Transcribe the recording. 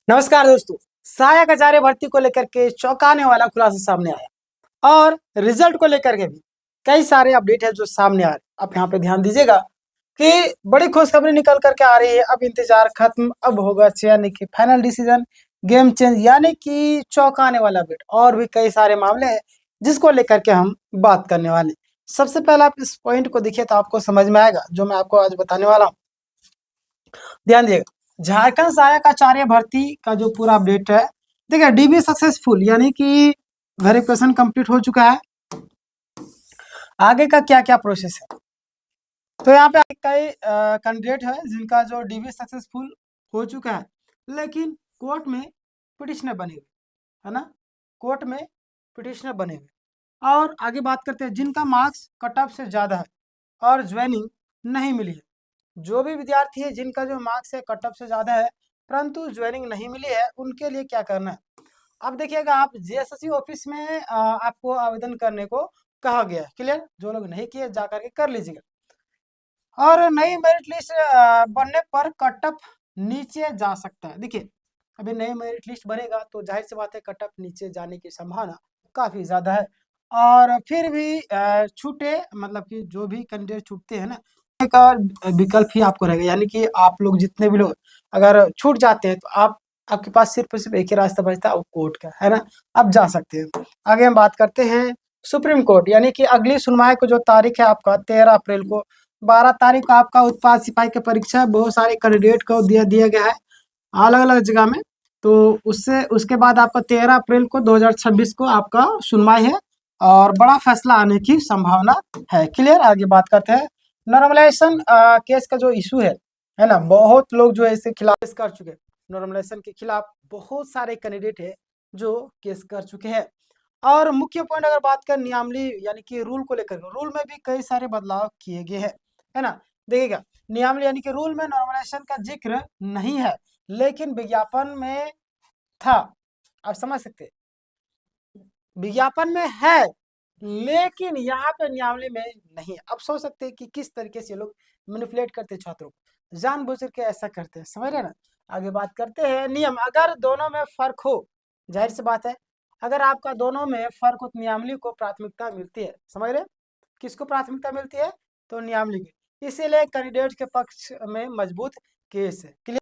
नमस्कार दोस्तों। सहायक आचार्य भर्ती को लेकर के चौंकाने वाला खुलासा सामने आया और रिजल्ट को लेकर के भी कई सारे अपडेट है जो सामने आ रहे हैं। आप यहाँ पे ध्यान दीजिएगा कि बड़ी खुशखबरी निकल करके आ रही है। अब इंतजार खत्म, अब होगा यानी कि फाइनल डिसीजन, गेम चेंज, यानी कि चौंकाने वाला अपडेट। और भी कई सारे मामले हैं जिसको लेकर के हम बात करने वाले हैं। सबसे पहले आप इस पॉइंट को देखिए तो आपको समझ में आएगा जो मैं आपको आज बताने वाला हूँ। ध्यान दिएगा, झारखंड सहायक आचार्य भर्ती का जो पूरा अपडेट है, देखिए डीबी सक्सेसफुल यानी कि वेरिफिकेशन कंप्लीट हो चुका है। आगे का क्या क्या प्रोसेस है, तो यहाँ पे कई कैंडिडेट है जिनका जो डीबी सक्सेसफुल हो चुका है, लेकिन कोर्ट में पिटिशनर बने हुए है ना, कोर्ट में पिटिशनर बने हुए। और आगे बात करते हैं जिनका मार्क्स कट ऑफ से ज़्यादा है और ज्वाइनिंग नहीं मिली है। जो भी विद्यार्थी है जिनका जो मार्क्स है कट ऑफ से ज़्यादा है परंतु ज्वाइनिंग नहीं मिली है, उनके लिए क्या करना है। अब देखिएगा, आप जीएसएससी ऑफिस में आपको आवेदन करने को कहा गया है। क्लियर, जो लोग नहीं किए जा करके कर लीजिएगा। और नई मेरिट लिस्ट बनने पर कट ऑफ नीचे जा सकता है। देखिए, अभी नई मेरिट लिस्ट बनेगा तो जाहिर सी बात है कट ऑफ नीचे जाने की संभावना काफ़ी ज़्यादा है। और फिर भी छूटे, मतलब कि जो भी कैंडिडेट छूटते हैं ना, का विकल्प ही आपको रहेगा। यानी कि आप लोग जितने भी लोग अगर छूट जाते हैं तो आपके पास सिर्फ एक ही रास्ता बचता है, वो कोर्ट का है ना, आप जा सकते हैं। आगे हम बात करते हैं सुप्रीम कोर्ट, यानी कि अगली सुनवाई को जो तारीख है आपका 13 अप्रैल को। 12 तारीख को आपका उत्पाद सिपाही की परीक्षा है। बहुत सारे कैंडिडेट को दिया गया है अलग अलग जगह में। तो उसके बाद आपका 13 अप्रैल को 2026 को आपका सुनवाई है और बड़ा फैसला आने की संभावना है। क्लियर, आगे बात करते हैं नॉर्मलाइजेशन केस का जो इशू है ना, बहुत लोग जो है इसके खिलाफ केस कर चुके हैं। नॉर्मलाइजेशन के खिलाफ बहुत सारे कैंडिडेट है जो केस कर चुके हैं। और मुख्य पॉइंट अगर बात करें नियमावली यानी कि रूल को लेकर, रूल में भी कई सारे बदलाव किए गए हैं, है ना। देखिएगा, नियमावली यानी कि रूल में नॉर्मलाइजेशन का जिक्र नहीं है, लेकिन विज्ञापन में था। आप समझ सकते हैं, विज्ञापन में है लेकिन यहाँ पे नियमावली में नहीं है। अब सोच सकते हैं कि किस तरीके से ये लोग मैनिपुलेट करते हैं छात्रों को, जानबूझ के ऐसा करते हैं। समझ रहे ना। आगे बात करते हैं नियम, अगर दोनों में फर्क हो, जाहिर सी बात है अगर आपका दोनों में फर्क हो तो नियमावली को प्राथमिकता मिलती है। समझ रहे, किसको प्राथमिकता मिलती है, तो नियमावली की। इसीलिए कैंडिडेट के पक्ष में मजबूत केस है। क्लियर।